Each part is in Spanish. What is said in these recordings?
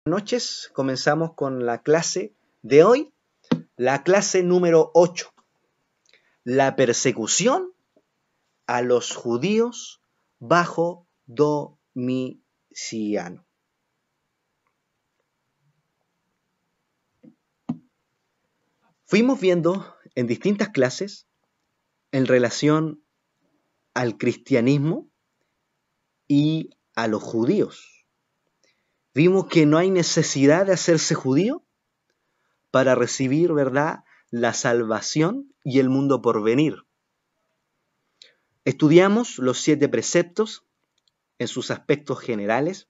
Noches, comenzamos con la clase de hoy, la clase número 8, la persecución a los judíos bajo Domiciano. Fuimos viendo en distintas clases en relación al cristianismo y a los judíos. Vimos que no hay necesidad de hacerse judío para recibir, ¿verdad?, la salvación y el mundo por venir. Estudiamos los 7 preceptos en sus aspectos generales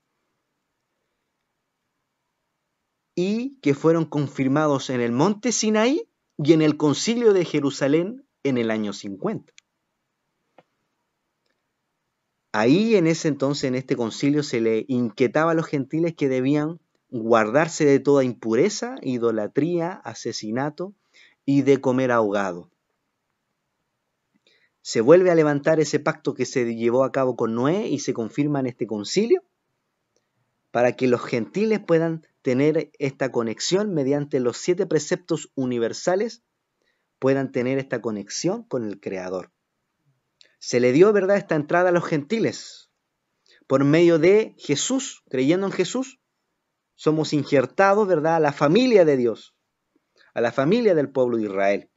y que fueron confirmados en el monte Sinaí y en el concilio de Jerusalén en el año 50. Ahí en ese entonces, en este concilio, se le inquietaba a los gentiles que debían guardarse de toda impureza, idolatría, asesinato y de comer ahogado. Se vuelve a levantar ese pacto que se llevó a cabo con Noé y se confirma en este concilio para que los gentiles puedan tener esta conexión mediante los 7 preceptos universales, puedan tener esta conexión con el Creador. Se le dio, ¿verdad?, esta entrada a los gentiles. Por medio de Jesús, creyendo en Jesús, somos injertados, ¿verdad?, a la familia de Dios, a la familia del pueblo de Israel.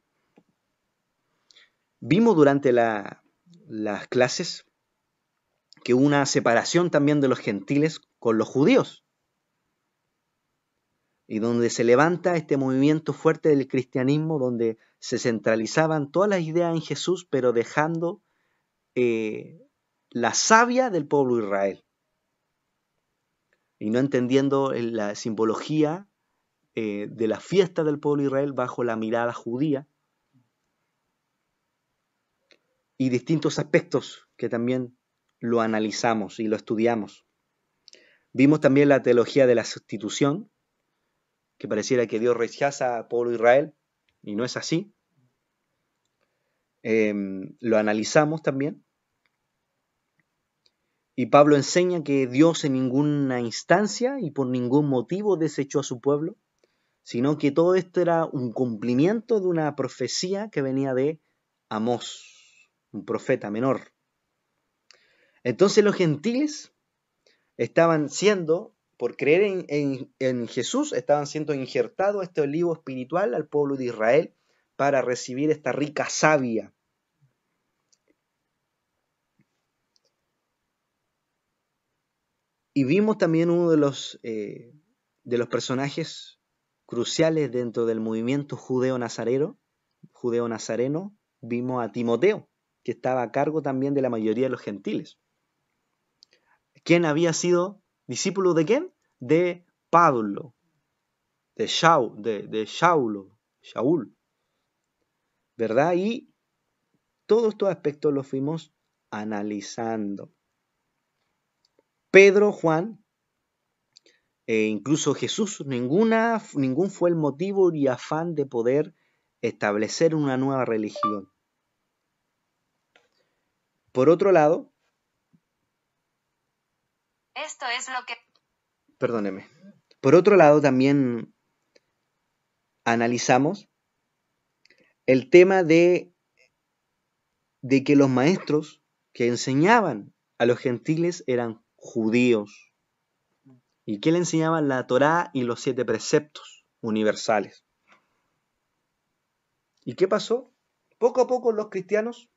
Vimos durante las clases que hubo una separación también de los gentiles con los judíos, y donde se levanta este movimiento fuerte del cristianismo, donde se centralizaban todas las ideas en Jesús, pero dejando la savia del pueblo de Israel, y no entendiendo la simbología de la fiesta del pueblo de Israel bajo la mirada judía, y distintos aspectos que también lo analizamos y lo estudiamos. Vimos también la teología de la sustitución, que pareciera que Dios rechaza al pueblo de Israel, y no es así. Lo analizamos también. Y Pablo enseña que Dios en ninguna instancia y por ningún motivo desechó a su pueblo, sino que todo esto era un cumplimiento de una profecía que venía de Amós, un profeta menor. Entonces los gentiles estaban siendo, por creer en Jesús, estaban siendo injertados este olivo espiritual al pueblo de Israel para recibir esta rica savia. Y vimos también uno de los personajes cruciales dentro del movimiento judeo-nazareno, vimos a Timoteo, que estaba a cargo también de la mayoría de los gentiles. ¿Quién había sido discípulo de quién? De Pablo, de Shaul, ¿verdad? Y todos estos aspectos los fuimos analizando. Pedro, Juan, e incluso Jesús, ningún fue el motivo y afán de poder establecer una nueva religión. Por otro lado, esto es lo que... Perdóneme. Por otro lado, también analizamos el tema de que los maestros que enseñaban a los gentiles eran judíos. ¿Y qué le enseñaban? La Torá y los 7 preceptos universales. ¿Y qué pasó? Poco a poco los cristianos,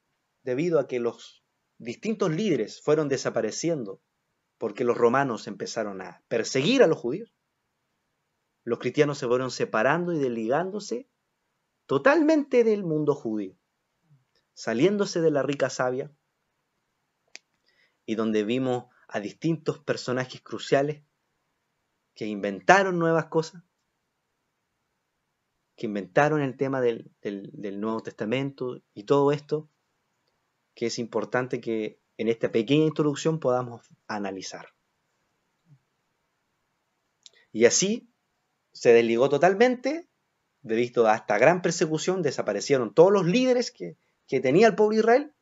debido a que los distintos líderes fueron desapareciendo, porque los romanos empezaron a perseguir a los judíos, los cristianos se fueron separando y desligándose totalmente del mundo judío, saliéndose de la rica savia, y donde vimos a distintos personajes cruciales que inventaron nuevas cosas, que inventaron el tema del Nuevo Testamento y todo esto, que es importante que en esta pequeña introducción podamos analizar. Y así se desligó totalmente, debido a esta gran persecución, desaparecieron todos los líderes que tenía el pueblo de Israel,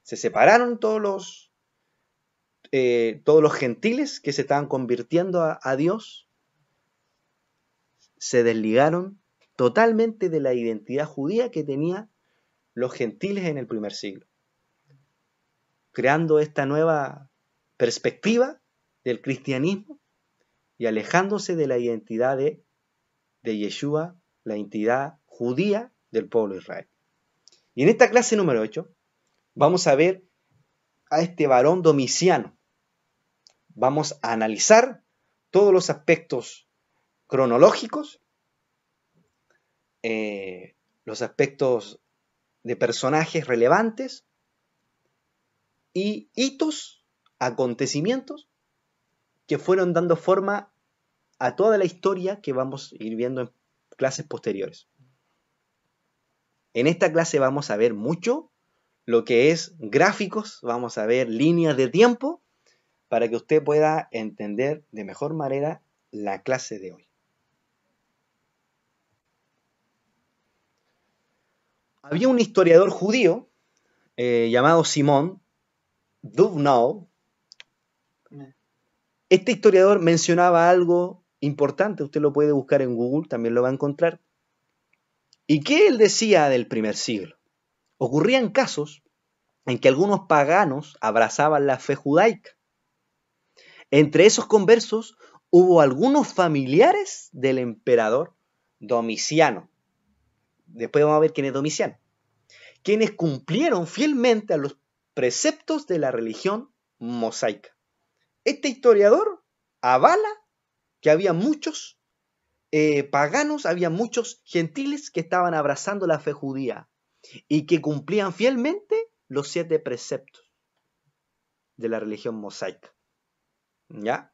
se separaron todos los gentiles que se estaban convirtiendo a Dios, se desligaron totalmente de la identidad judía que tenían los gentiles en el primer siglo, creando esta nueva perspectiva del cristianismo y alejándose de la identidad de Yeshua, la identidad judía del pueblo de Israel. Y en esta clase número 8 vamos a ver a este varón Domiciano. Vamos a analizar todos los aspectos cronológicos, los aspectos de personajes relevantes y hitos, acontecimientos que fueron dando forma a toda la historia que vamos a ir viendo en clases posteriores. En esta clase vamos a ver mucho lo que es gráficos, vamos a ver líneas de tiempo para que usted pueda entender de mejor manera la clase de hoy. Había un historiador judío llamado Simón Dubnow. Este historiador mencionaba algo importante, usted lo puede buscar en Google, también lo va a encontrar. ¿Y qué él decía del primer siglo? Ocurrían casos en que algunos paganos abrazaban la fe judaica. Entre esos conversos hubo algunos familiares del emperador Domiciano. Después vamos a ver quién es Domiciano. Quienes cumplieron fielmente a los preceptos de la religión mosaica. Este historiador avala que había muchos paganos, había muchos gentiles que estaban abrazando la fe judía y que cumplían fielmente los 7 preceptos de la religión mosaica. ¿Ya?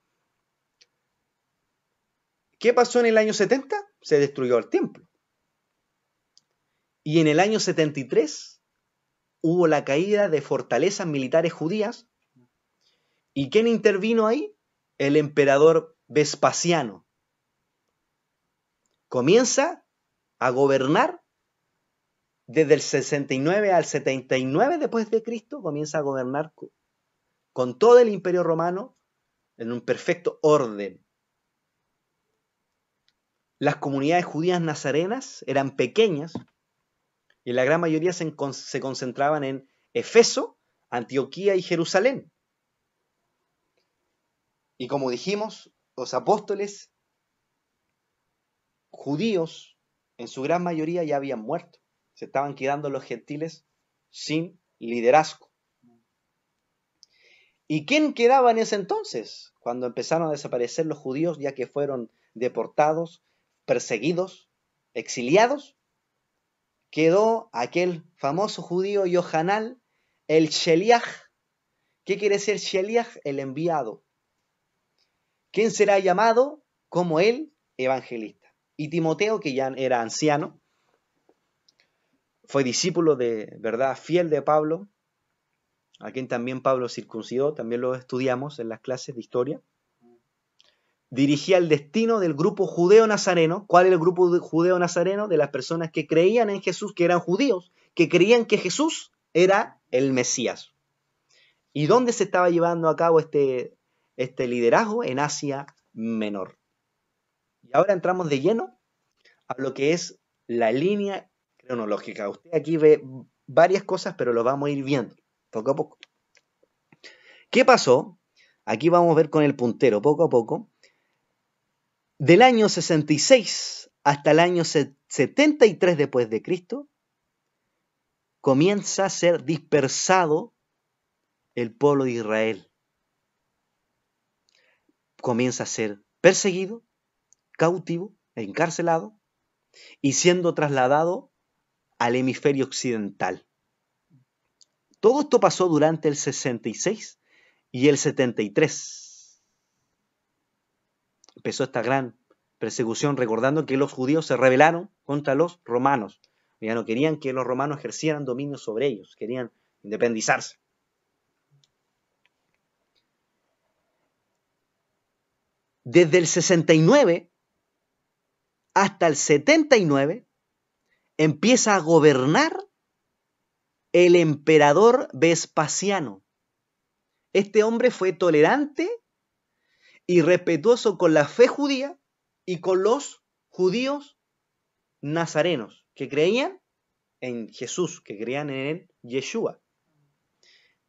¿Qué pasó en el año 70? Se destruyó el templo. Y en el año 73 hubo la caída de fortalezas militares judías. ¿Y quién intervino ahí? El emperador Vespasiano. Comienza a gobernar desde el 69 al 79 después de Cristo, comienza a gobernar con todo el imperio romano en un perfecto orden. Las comunidades judías nazarenas eran pequeñas y la gran mayoría se concentraban en Efeso, Antioquía y Jerusalén. Y como dijimos, los apóstoles judíos en su gran mayoría ya habían muerto. Se estaban quedando los gentiles sin liderazgo. ¿Y quién quedaba en ese entonces? Cuando empezaron a desaparecer los judíos, ya que fueron deportados, perseguidos, exiliados, quedó aquel famoso judío Yohanan, el Sheliach. ¿Qué quiere decir Sheliach? El enviado. ¿Quién será llamado como él? Evangelista. Y Timoteo, que ya era anciano, fue discípulo de verdad fiel de Pablo, a quien también Pablo circuncidó, también lo estudiamos en las clases de historia. Dirigía el destino del grupo judeo-nazareno. ¿Cuál es el grupo judeo-nazareno? De las personas que creían en Jesús, que eran judíos, que creían que Jesús era el Mesías. ¿Y dónde se estaba llevando a cabo este liderazgo? En Asia Menor. Y ahora entramos de lleno a lo que es la línea cronológica. Usted aquí ve varias cosas, pero lo vamos a ir viendo poco a poco. ¿Qué pasó? Aquí vamos a ver con el puntero poco a poco. Del año 66 hasta el año 73 después de Cristo, comienza a ser dispersado el pueblo de Israel. Comienza a ser perseguido, cautivo, encarcelado y siendo trasladado al hemisferio occidental. Todo esto pasó durante el 66 y el 73. Empezó esta gran persecución, recordando que los judíos se rebelaron contra los romanos. Ya no querían que los romanos ejercieran dominio sobre ellos, querían independizarse. Desde el 69 hasta el 79 empieza a gobernar el emperador Vespasiano. Este hombre fue tolerante y respetuoso con la fe judía y con los judíos nazarenos que creían en Jesús, que creían en él, Yeshua.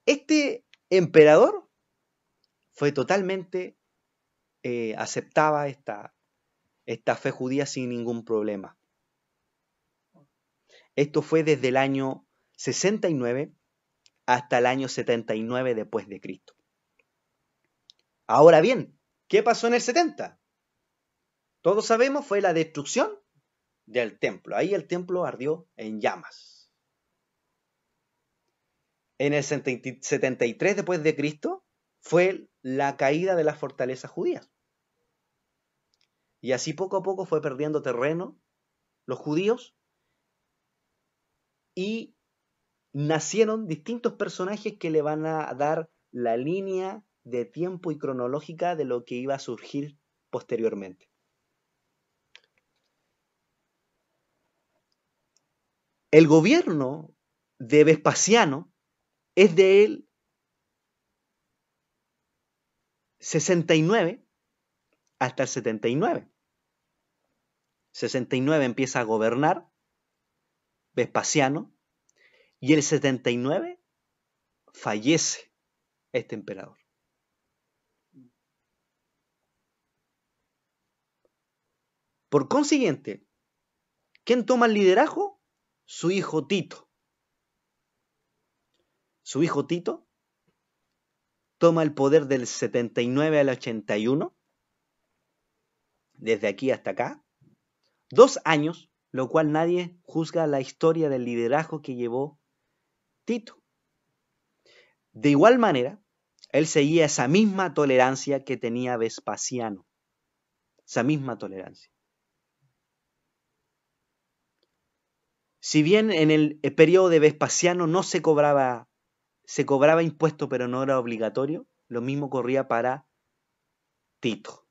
Este emperador fue totalmente, aceptaba esta fe judía sin ningún problema. Esto fue desde el año 69 hasta el año 79 después de Cristo. Ahora bien, ¿qué pasó en el 70? Todos sabemos, fue la destrucción del templo. Ahí el templo ardió en llamas. En el 73 después de Cristo fue la caída de las fortalezas judías. Y así poco a poco fue perdiendo terreno los judíos y nacieron distintos personajes que le van a dar la línea de tiempo y cronológica de lo que iba a surgir posteriormente. El gobierno de Vespasiano es del 69 hasta el 79. 69 empieza a gobernar Vespasiano y el 79 fallece este emperador. Por consiguiente, ¿quién toma el liderazgo? Su hijo Tito. Su hijo Tito toma el poder del 79 al 81, desde aquí hasta acá, 2 años, lo cual nadie juzga la historia del liderazgo que llevó Tito. De igual manera, él seguía esa misma tolerancia que tenía Vespasiano, esa misma tolerancia. Si bien en el periodo de Vespasiano no se cobraba impuesto, pero no era obligatorio, lo mismo corría para Tito.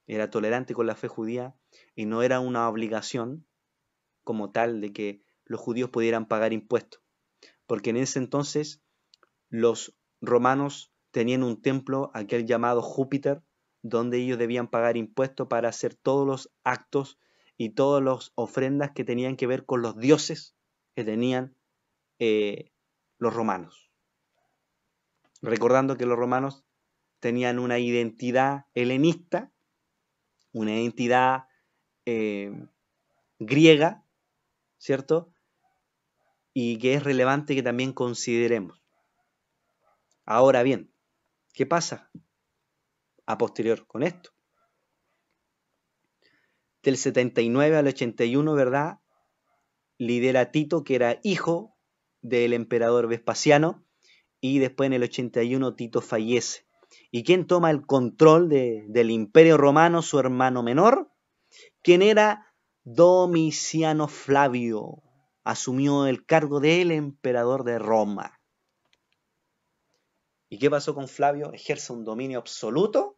Era tolerante con la fe judía y no era una obligación como tal de que los judíos pudieran pagar impuestos, porque en ese entonces los romanos tenían un templo, aquel llamado Júpiter, donde ellos debían pagar impuestos para hacer todos los actos y todas las ofrendas que tenían que ver con los dioses que tenían los romanos. Recordando que los romanos tenían una identidad helenista, una identidad griega, ¿cierto? Y que es relevante que también consideremos. Ahora bien, ¿qué pasa a posterior con esto? Del 79 al 81, ¿verdad? Lidera Tito, que era hijo del emperador Vespasiano, y después en el 81 Tito fallece. ¿Y quién toma el control del imperio romano? Su hermano menor, quien era Domiciano Flavio. Asumió el cargo del emperador de Roma. ¿Y qué pasó con Flavio? Ejerce un dominio absoluto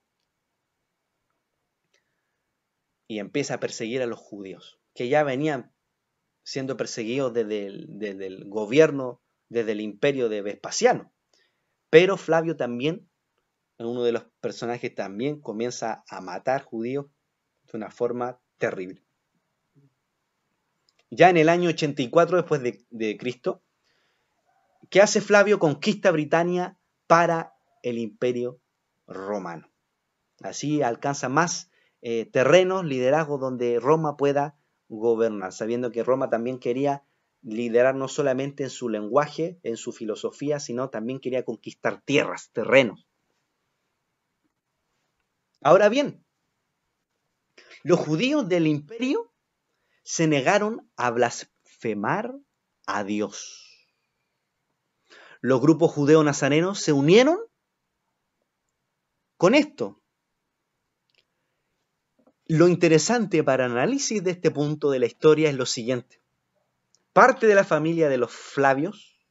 y empieza a perseguir a los judíos, que ya venían siendo perseguidos desde el gobierno, desde el imperio de Vespasiano. Pero Flavio también, uno de los personajes, también comienza a matar judíos de una forma terrible. Ya en el año 84 después de Cristo, ¿qué hace Flavio? Conquista Britania para el imperio romano. Así alcanza más terrenos, liderazgo donde Roma pueda gobernar, sabiendo que Roma también quería liderar no solamente en su lenguaje, en su filosofía, sino también quería conquistar tierras, terrenos. Ahora bien, los judíos del imperio se negaron a blasfemar a Dios. Los grupos judeo-nazarenos se unieron con esto. Lo interesante para el análisis de este punto de la historia es lo siguiente. Parte de la familia de los Flavios,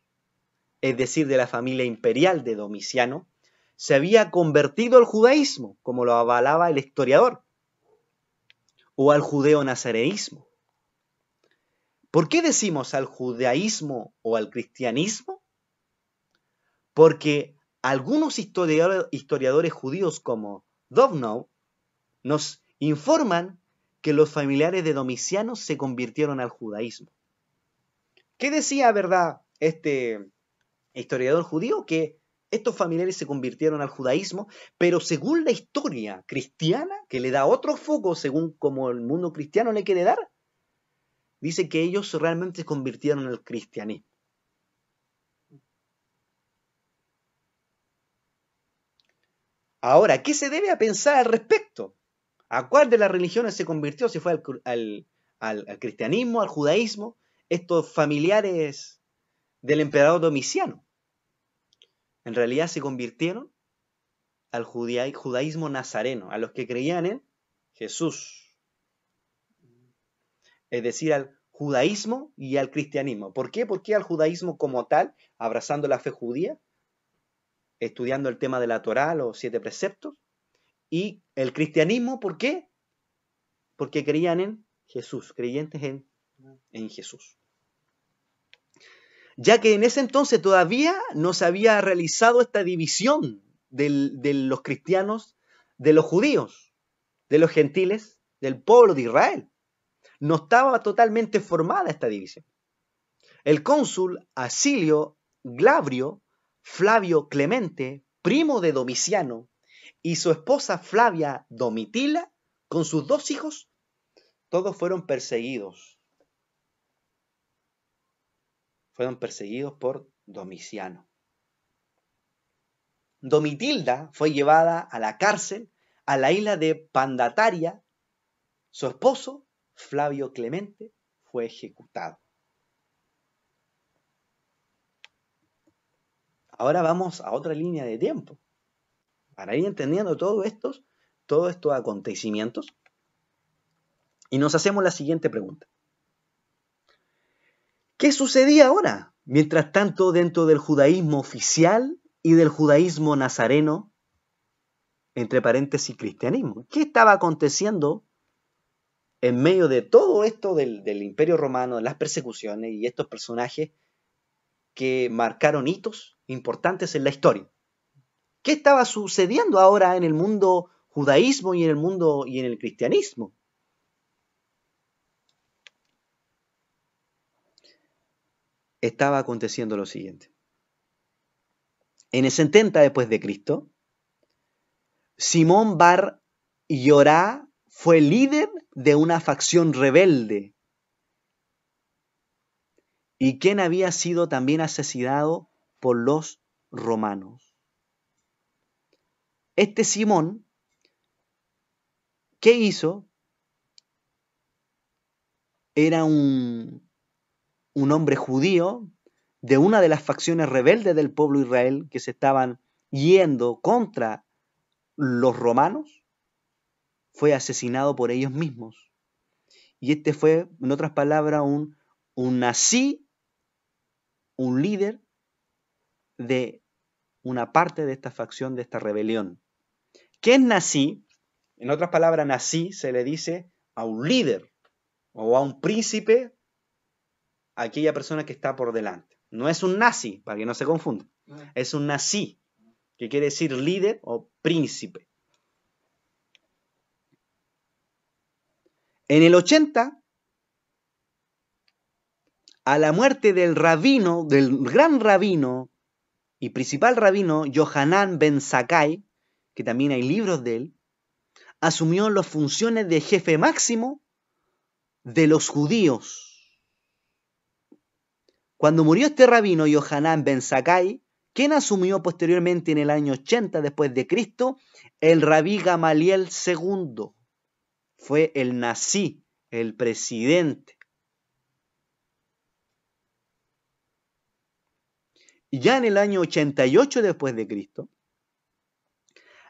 es decir, de la familia imperial de Domiciano, se había convertido al judaísmo, como lo avalaba el historiador, o al judeo-nazareísmo. ¿Por qué decimos al judaísmo o al cristianismo? Porque algunos historiadores judíos como Dovnow nos informan que los familiares de Domiciano se convirtieron al judaísmo. ¿Qué decía, verdad, este historiador judío? Que estos familiares se convirtieron al judaísmo, pero según la historia cristiana, que le da otro foco según como el mundo cristiano le quiere dar, dice que ellos realmente se convirtieron al cristianismo. Ahora, ¿qué se debe a pensar al respecto? ¿A cuál de las religiones se convirtió? ¿Si fue al cristianismo, al judaísmo? Estos familiares del emperador Domiciano. En realidad se convirtieron al judaísmo nazareno, a los que creían en Jesús. Es decir, al judaísmo y al cristianismo. ¿Por qué? Porque al judaísmo como tal, abrazando la fe judía, estudiando el tema de la Torá, los 7 preceptos, y el cristianismo, ¿por qué? Porque creían en Jesús, creyentes en Jesús. Ya que en ese entonces todavía no se había realizado esta división de los cristianos, de los judíos, de los gentiles, del pueblo de Israel. No estaba totalmente formada esta división. El cónsul Acilio Glabrio Flavio Clemente, primo de Domiciano, y su esposa Flavia Domitila, con sus 2 hijos, todos fueron perseguidos. Fueron perseguidos por Domiciano. Domitilda fue llevada a la cárcel a la isla de Pandataria. Su esposo, Flavio Clemente, fue ejecutado. Ahora vamos a otra línea de tiempo, para ir entendiendo todos estos acontecimientos. Y nos hacemos la siguiente pregunta. ¿Qué sucedía ahora? Mientras tanto, dentro del judaísmo oficial y del judaísmo nazareno, entre paréntesis cristianismo. ¿Qué estaba aconteciendo en medio de todo esto del Imperio Romano, de las persecuciones y estos personajes que marcaron hitos importantes en la historia? ¿Qué estaba sucediendo ahora en el mundo judaísmo y en el mundo y en el cristianismo? Estaba aconteciendo lo siguiente. En el 70 después de Cristo, Simón Bar Yorá fue líder de una facción rebelde y quien había sido también asesinado por los romanos. Este Simón, ¿qué hizo? Era un hombre judío de una de las facciones rebeldes del pueblo de Israel que se estaban yendo contra los romanos, fue asesinado por ellos mismos. Y este fue, en otras palabras, un nazí, un líder de una parte de esta facción, de esta rebelión. ¿Qué es nazí? En otras palabras, nazí se le dice a un líder o a un príncipe, a aquella persona que está por delante. No es un nazi, para que no se confunda. Es un nazí, que quiere decir líder o príncipe. En el 80, a la muerte del rabino, del gran rabino y principal rabino, Yohanan ben Zakkai, que también hay libros de él, asumió las funciones de jefe máximo de los judíos. Cuando murió este rabino, Yohanan ben Zakkai, ¿quién asumió posteriormente en el año 80 después de Cristo? El rabí Gamaliel II. Fue el nazí, el presidente. Y ya en el año 88 después de Cristo,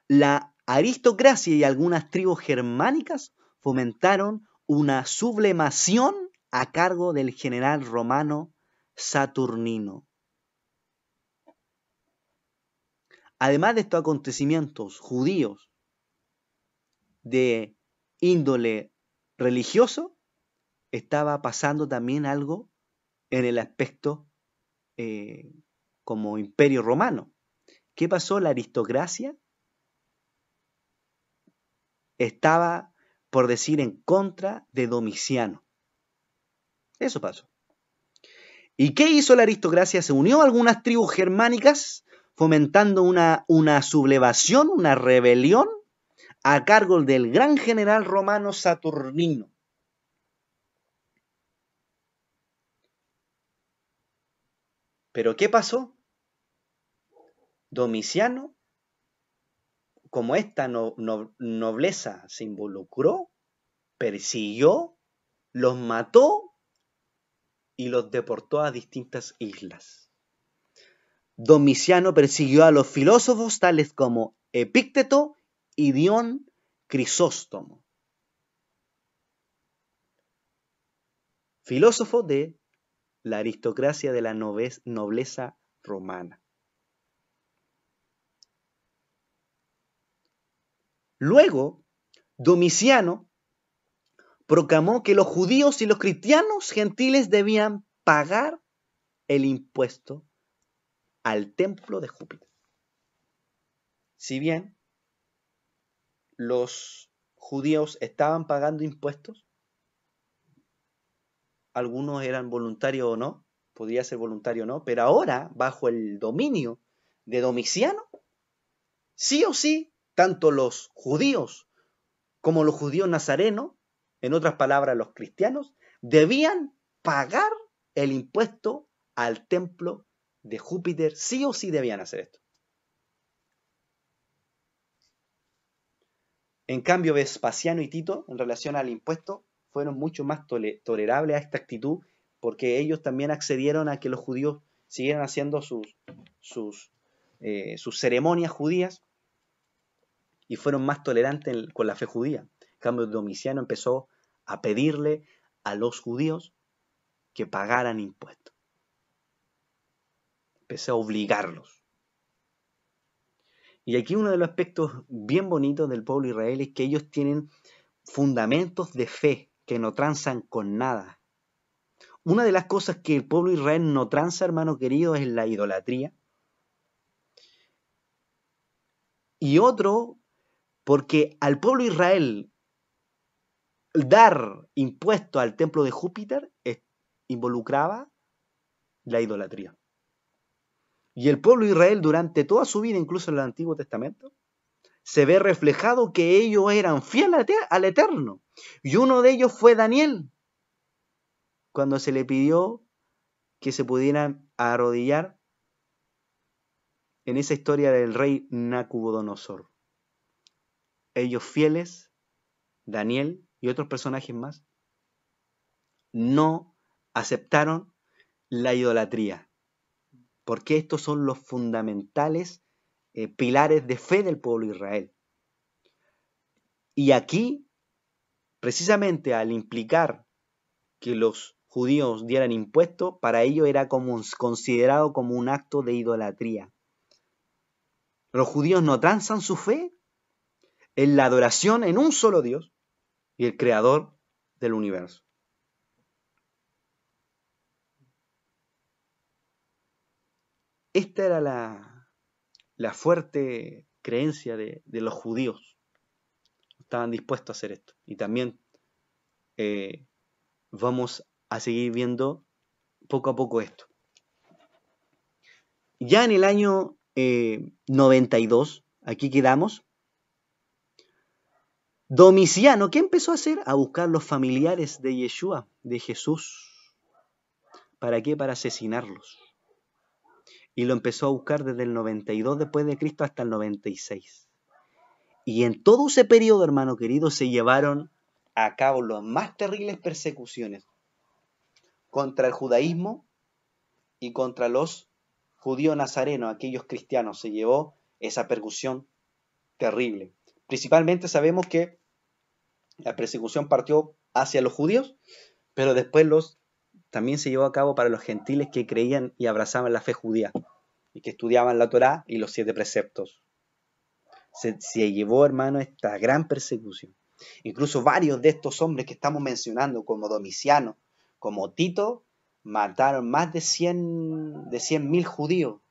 la aristocracia y algunas tribus germánicas fomentaron una sublevación a cargo del general romano Saturnino. Además de estos acontecimientos judíos de índole religioso, estaba pasando también algo en el aspecto como imperio romano. ¿Qué pasó? La aristocracia estaba, por decir, en contra de Domiciano. Eso pasó. ¿Y qué hizo la aristocracia? Se unió a algunas tribus germánicas, fomentando una sublevación, una rebelión, a cargo del gran general romano Saturnino. ¿Pero qué pasó? Domiciano, como esta nobleza se involucró, persiguió, los mató y los deportó a distintas islas. Domiciano persiguió a los filósofos tales como Epícteto y Dion Crisóstomo, filósofo de la aristocracia de la nobleza romana. Luego, Domiciano proclamó que los judíos y los cristianos gentiles debían pagar el impuesto al templo de Júpiter. Si bien los judíos estaban pagando impuestos, algunos eran voluntarios o no, podía ser voluntario o no, pero ahora, bajo el dominio de Domiciano, sí o sí, tanto los judíos como los judíos nazarenos, en otras palabras los cristianos, debían pagar el impuesto al templo de Júpiter, sí o sí debían hacer esto. En cambio, Vespasiano y Tito, en relación al impuesto, fueron mucho más tolerables a esta actitud, porque ellos también accedieron a que los judíos siguieran haciendo sus ceremonias judías y fueron más tolerantes con la fe judía. En cambio, Domiciano empezó a pedirle a los judíos que pagaran impuestos. Empezó a obligarlos. Y aquí uno de los aspectos bien bonitos del pueblo de Israel es que ellos tienen fundamentos de fe que no transan con nada. Una de las cosas que el pueblo de Israel no transa, hermano querido, es la idolatría. Y otro, porque al pueblo de Israel dar impuesto al templo de Júpiter involucraba la idolatría. Y el pueblo de Israel durante toda su vida, incluso en el Antiguo Testamento, se ve reflejado que ellos eran fieles al Eterno. Y uno de ellos fue Daniel, cuando se le pidió que se pudieran arrodillar en esa historia del rey Nabucodonosor. Ellos fieles, Daniel y otros personajes más, no aceptaron la idolatría, porque estos son los fundamentales pilares de fe del pueblo de Israel. Y aquí, precisamente al implicar que los judíos dieran impuestos, para ellos era considerado como un acto de idolatría. Los judíos no transan su fe en la adoración en un solo Dios y el creador del universo. Esta era la fuerte creencia de los judíos. Estaban dispuestos a hacer esto. Y también vamos a seguir viendo poco a poco esto. Ya en el año 92, aquí quedamos, Domiciano, ¿qué empezó a hacer? A buscar los familiares de Yeshua, de Jesús. ¿Para qué? Para asesinarlos. Y lo empezó a buscar desde el 92 después de Cristo hasta el 96. Y en todo ese periodo, hermano querido, se llevaron a cabo las más terribles persecuciones contra el judaísmo y contra los judíos nazarenos, aquellos cristianos. Se llevó esa persecución terrible. Principalmente sabemos que la persecución partió hacia los judíos, pero después también se llevó a cabo para los gentiles que creían y abrazaban la fe judía y que estudiaban la Torá y los 7 preceptos. Se llevó, hermano, esta gran persecución. Incluso varios de estos hombres que estamos mencionando, como Domiciano, como Tito, mataron más de 100.000 judíos,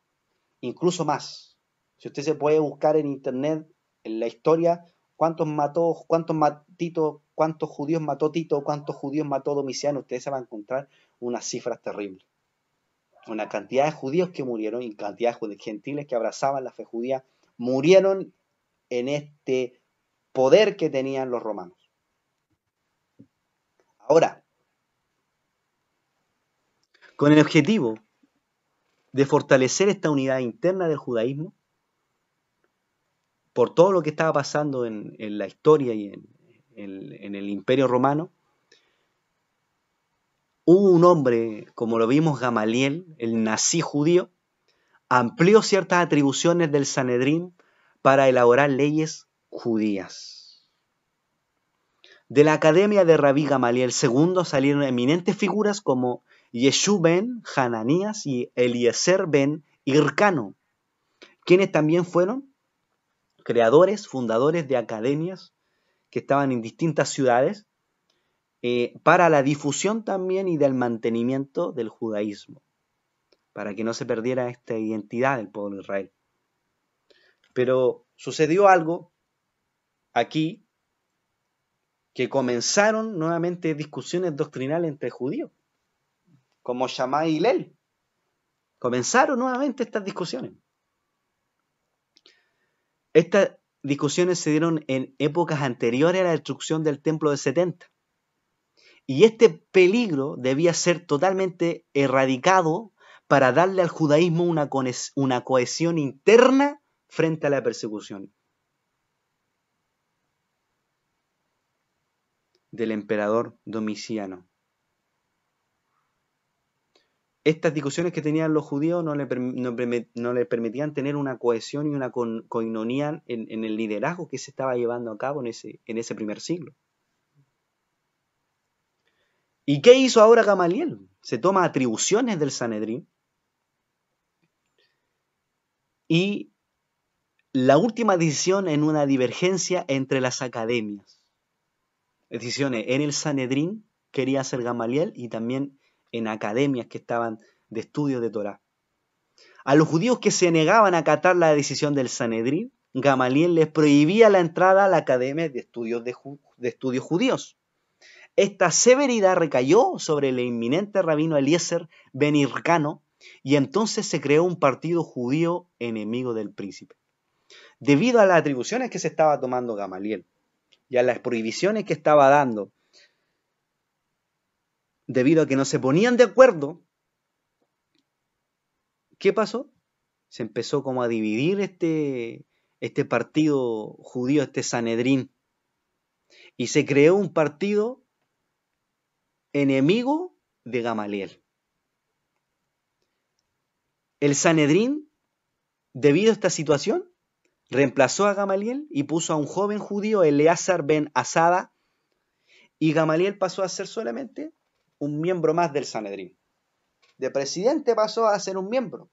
incluso más. Si usted se puede buscar en internet, en la historia, cuántos judíos mató Tito, cuántos judíos mató Domiciano, ustedes se van a encontrar unas cifras terribles. Una cantidad de judíos que murieron y cantidad de gentiles que abrazaban la fe judía murieron en este poder que tenían los romanos. Ahora, con el objetivo de fortalecer esta unidad interna del judaísmo, por todo lo que estaba pasando en la historia y en el Imperio Romano, hubo un hombre, como lo vimos, Gamaliel, el nazí judío, amplió ciertas atribuciones del Sanedrín para elaborar leyes judías. De la academia de Rabí Gamaliel II salieron eminentes figuras como Yeshú ben Hananías y Eliezer ben Hircano, quienes también fueron creadores, fundadores de academias que estaban en distintas ciudades para la difusión también y del mantenimiento del judaísmo, para que no se perdiera esta identidad del pueblo de Israel. Pero sucedió algo aquí que comenzaron nuevamente discusiones doctrinales entre judíos, como Shammai y Hillel. Comenzaron nuevamente estas discusiones. Estas discusiones se dieron en épocas anteriores a la destrucción del templo de 70. Y este peligro debía ser totalmente erradicado para darle al judaísmo una cohesión interna frente a la persecución del emperador Domiciano. Estas discusiones que tenían los judíos no le permitían tener una cohesión y una coinonía en el liderazgo que se estaba llevando a cabo en ese primer siglo. ¿Y qué hizo ahora Gamaliel? Se toma atribuciones del Sanedrín y la última decisión en una divergencia entre las academias. Decisiones en el Sanedrín quería hacer Gamaliel y también en academias que estaban de estudio de Torá. A los judíos que se negaban a acatar la decisión del Sanedrín, Gamaliel les prohibía la entrada a la academia de estudios judíos. Esta severidad recayó sobre el inminente rabino Eliezer ben Hircano y entonces se creó un partido judío enemigo del príncipe. Debido a las atribuciones que se estaba tomando Gamaliel y a las prohibiciones que estaba dando, debido a que no se ponían de acuerdo, ¿qué pasó? Se empezó como a dividir este partido judío, este Sanedrín, y se creó un partido enemigo de Gamaliel. El Sanedrín, debido a esta situación, reemplazó a Gamaliel y puso a un joven judío, Eleazar ben Asada, y Gamaliel pasó a ser solamente un miembro más del Sanedrín. De presidente pasó a ser un miembro.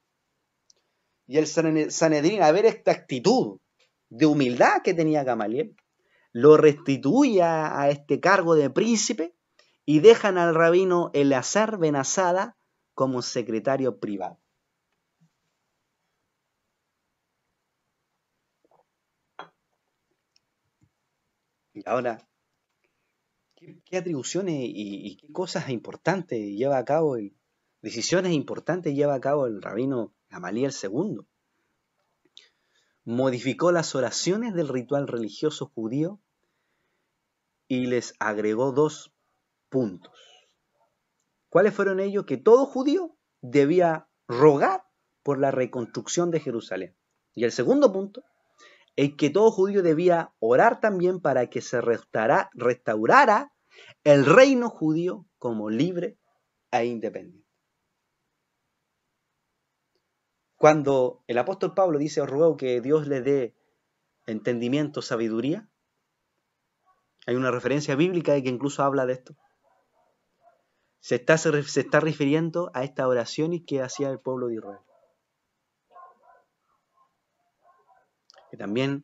Y el Sanedrín, a ver esta actitud de humildad que tenía Gamaliel, lo restituye a este cargo de príncipe y dejan al rabino Eleazar ben Asada como secretario privado. Y ahora, ¿qué atribuciones y qué cosas importantes lleva a cabo, decisiones importantes lleva a cabo el rabino Gamaliel II? Modificó las oraciones del ritual religioso judío y les agregó 2 puntos. ¿Cuáles fueron ellos? Que todo judío debía rogar por la reconstrucción de Jerusalén. Y el segundo punto es que todo judío debía orar también para que se restaurara el reino judío como libre e independiente. Cuando el apóstol Pablo dice, os ruego que Dios les dé entendimiento, sabiduría, hay una referencia bíblica que incluso habla de esto. Se está refiriendo a esta oración que hacía el pueblo de Israel. Que también,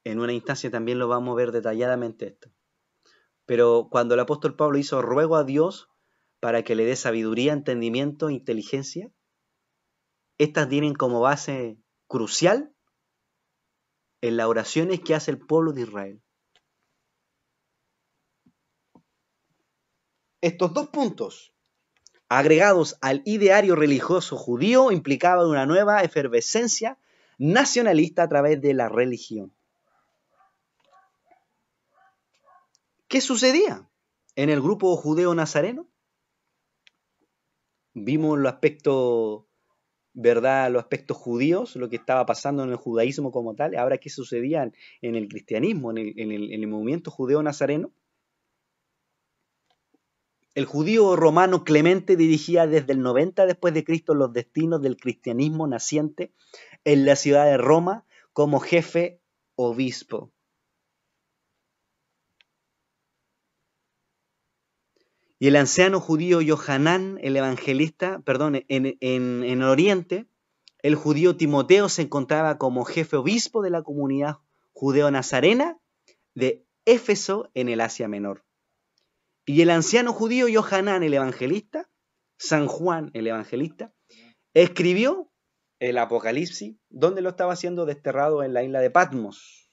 en una instancia, también lo vamos a ver detalladamente esto. Pero cuando el apóstol Pablo hizo ruego a Dios para que le dé sabiduría, entendimiento, inteligencia, estas tienen como base crucial en las oraciones que hace el pueblo de Israel. Estos dos puntos, agregados al ideario religioso judío, implicaban una nueva efervescencia nacionalista a través de la religión. ¿Qué sucedía en el grupo judeo-nazareno? Vimos los aspectos, ¿verdad? Los aspectos judíos, lo que estaba pasando en el judaísmo como tal. Ahora, ¿qué sucedía en el cristianismo, en el movimiento judeo-nazareno? El judío romano Clemente dirigía desde el 90 después de Cristo los destinos del cristianismo naciente en la ciudad de Roma como jefe obispo. Y el anciano judío Yohanan, el evangelista, en Oriente, el judío Timoteo se encontraba como jefe obispo de la comunidad judeo-nazarena de Éfeso en el Asia Menor. Y el anciano judío Yohanan, el evangelista, San Juan, el evangelista, escribió el Apocalipsis, donde lo estaba siendo desterrado en la isla de Patmos,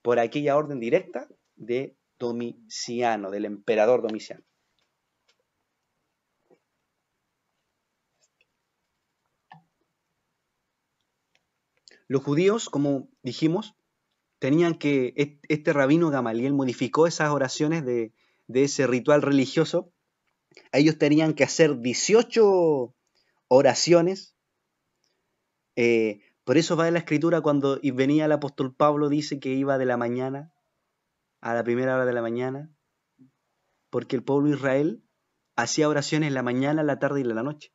por aquella orden directa de Domiciano, del emperador Domiciano. Los judíos, como dijimos, tenían que, este rabino Gamaliel modificó esas oraciones de ese ritual religioso. Ellos tenían que hacer 18 oraciones. Por eso va en la escritura cuando venía el apóstol Pablo, dice que iba de la mañana a la primera hora de la mañana, porque el pueblo de Israel hacía oraciones en la mañana, en la tarde y en la noche.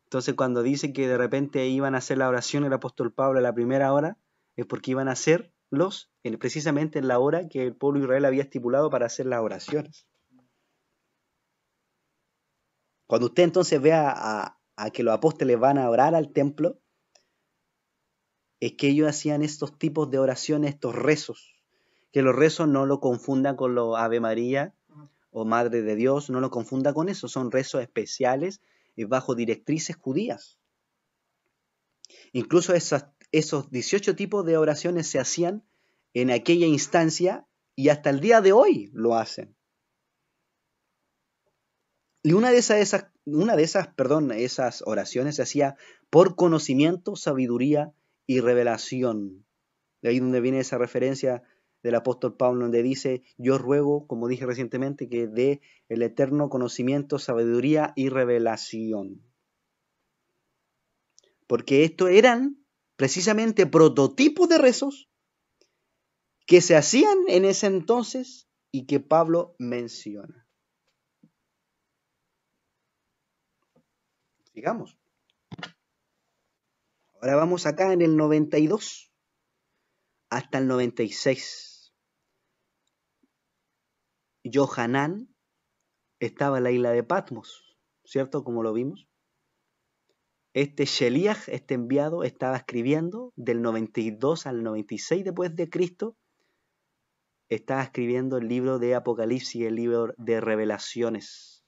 Entonces cuando dice que de repente iban a hacer la oración el apóstol Pablo a la primera hora, es porque iban a hacerlos precisamente en la hora que el pueblo de Israel había estipulado para hacer las oraciones. Cuando usted entonces vea a que los apóstoles van a orar al templo, es que ellos hacían estos tipos de oraciones, estos rezos, que los rezos no lo confundan con los Ave María o Madre de Dios, no lo confunda con eso, son rezos especiales bajo directrices judías. Incluso esos 18 tipos de oraciones se hacían en aquella instancia y hasta el día de hoy lo hacen. Y una de esas oraciones se hacía por conocimiento, sabiduría y revelación. De ahí donde viene esa referencia del apóstol Pablo, donde dice, yo ruego, como dije recientemente, que dé el eterno conocimiento, sabiduría y revelación. Porque estos eran precisamente prototipos de rezos que se hacían en ese entonces y que Pablo menciona. Sigamos. Ahora vamos acá en el 92 hasta el 96. Yohanan estaba en la isla de Patmos, ¿cierto? Como lo vimos. Este Sheliach, este enviado, estaba escribiendo del 92 al 96 después de Cristo. Estaba escribiendo el libro de Apocalipsis, el libro de Revelaciones.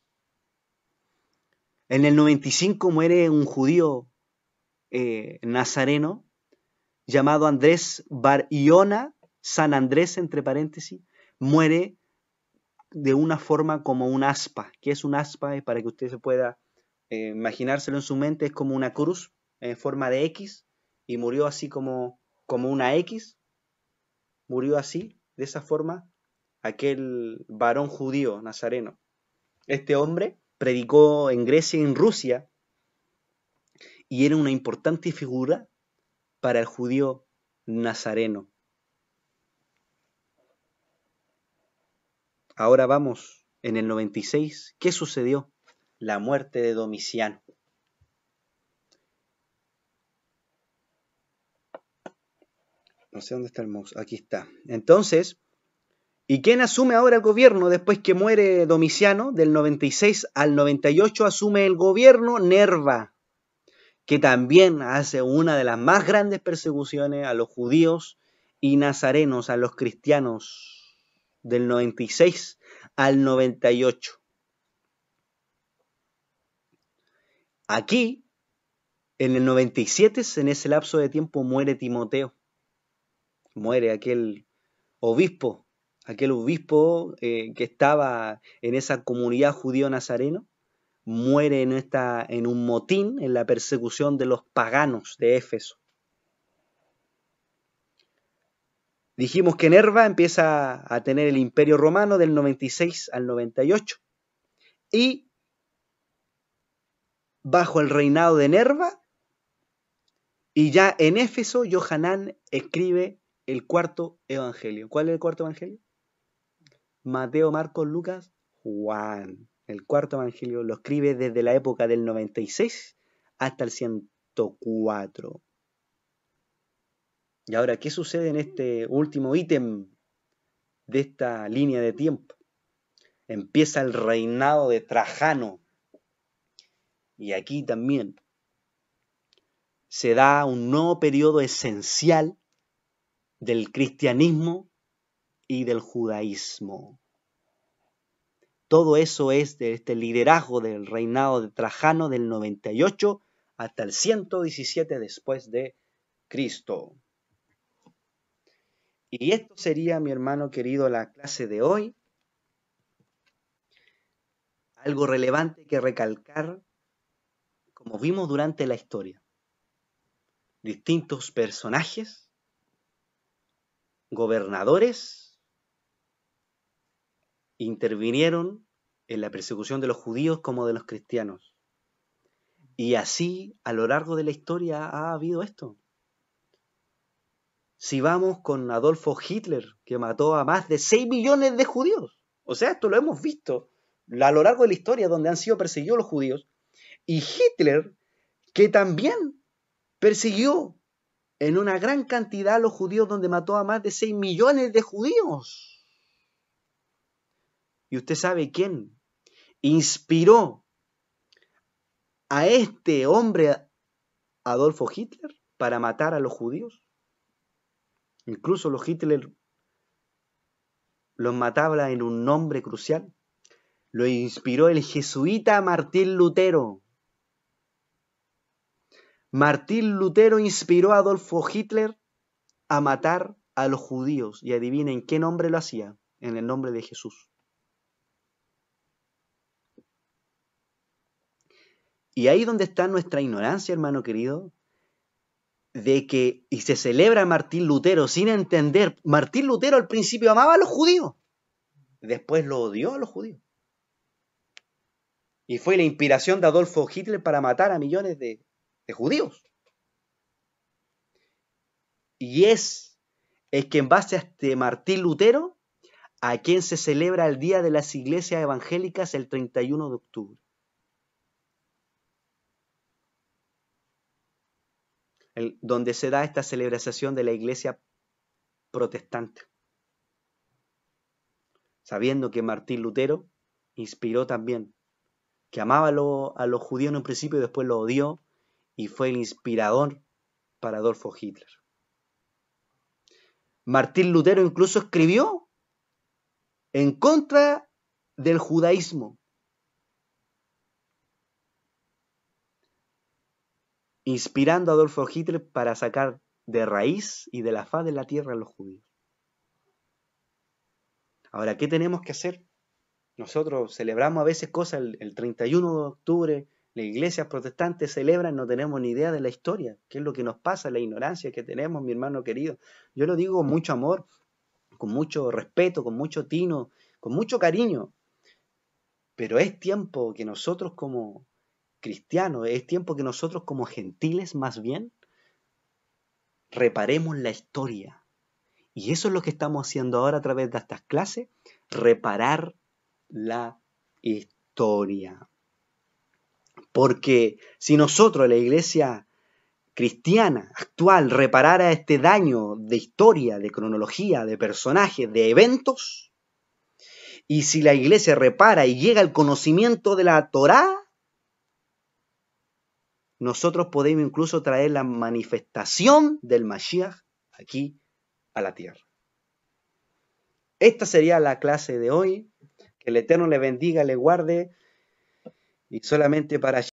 En el 95 muere un judío nazareno llamado Andrés Bar Iona, San Andrés entre paréntesis, muere de una forma como un aspa. ¿Qué es un aspa? Para que usted se pueda imaginárselo en su mente, es como una cruz en forma de X y murió así como una X, murió así, de esa forma, aquel varón judío nazareno. Este hombre predicó en Grecia y en Rusia y era una importante figura para el judío nazareno. Ahora vamos en el 96. ¿Qué sucedió? La muerte de Domiciano. No sé dónde está el mouse. Aquí está. Entonces, ¿y quién asume ahora el gobierno después que muere Domiciano? Del 96 al 98 asume el gobierno Nerva, que también hace una de las más grandes persecuciones a los judíos y nazarenos, a los cristianos, del 96 al 98. Aquí, en el 97, en ese lapso de tiempo, muere Timoteo. Muere aquel obispo que estaba en esa comunidad judío nazareno, muere en un motín, en la persecución de los paganos de Éfeso. Dijimos que Nerva empieza a tener el Imperio Romano del 96 al 98 y bajo el reinado de Nerva y ya en Éfeso, Johanán escribe el cuarto evangelio. ¿Cuál es el cuarto evangelio? Mateo, Marcos, Lucas, Juan. El cuarto evangelio lo escribe desde la época del 96 hasta el 104. Y ahora, ¿qué sucede en este último ítem de esta línea de tiempo? Empieza el reinado de Trajano. Y aquí también se da un nuevo periodo esencial del cristianismo y del judaísmo. Todo eso es de este liderazgo del reinado de Trajano del 98 hasta el 117 después de Cristo. Y esto sería, mi hermano querido, la clase de hoy. Algo relevante que recalcar, como vimos durante la historia. Distintos personajes, gobernadores, intervinieron en la persecución de los judíos como de los cristianos. Y así, a lo largo de la historia, ha habido esto. Si vamos con Adolfo Hitler, que mató a más de 6 millones de judíos. O sea, esto lo hemos visto a lo largo de la historia donde han sido perseguidos los judíos. Y Hitler, que también persiguió en una gran cantidad a los judíos donde mató a más de 6 millones de judíos. ¿Y usted sabe quién inspiró a este hombre, Adolfo Hitler, para matar a los judíos? Incluso los Hitler los mataba en un nombre crucial. Lo inspiró el jesuita Martín Lutero. Martín Lutero inspiró a Adolfo Hitler a matar a los judíos. Y adivinen qué nombre lo hacía. En el nombre de Jesús. Y ahí donde está nuestra ignorancia, hermano querido, de que, y se celebra Martín Lutero sin entender. Martín Lutero al principio amaba a los judíos. Después lo odió a los judíos. Y fue la inspiración de Adolfo Hitler para matar a millones de judíos. Y es que en base a este Martín Lutero, a quien se celebra el Día de las Iglesias Evangélicas el 31 de octubre. Donde se da esta celebración de la Iglesia protestante. Sabiendo que Martín Lutero inspiró también, que amaba a los judíos en un principio y después lo odió, y fue el inspirador para Adolfo Hitler. Martín Lutero incluso escribió en contra del judaísmo, inspirando a Adolfo Hitler para sacar de raíz y de la faz de la tierra a los judíos. Ahora, ¿qué tenemos que hacer? Nosotros celebramos a veces cosas el 31 de octubre, las iglesias protestantes celebran, no tenemos ni idea de la historia, qué es lo que nos pasa, la ignorancia que tenemos, mi hermano querido. Yo lo digo con mucho amor, con mucho respeto, con mucho tino, con mucho cariño. Pero es tiempo que nosotros como cristianos, es tiempo que nosotros como gentiles más bien, reparemos la historia. Y eso es lo que estamos haciendo ahora a través de estas clases, reparar la historia. Porque si nosotros, la iglesia cristiana actual, reparara este daño de historia, de cronología, de personajes, de eventos, y si la iglesia repara y llega al conocimiento de la Torá, nosotros podemos incluso traer la manifestación del Mashiach aquí a la tierra. Esta sería la clase de hoy. Que el Eterno le bendiga, le guarde. Y solamente para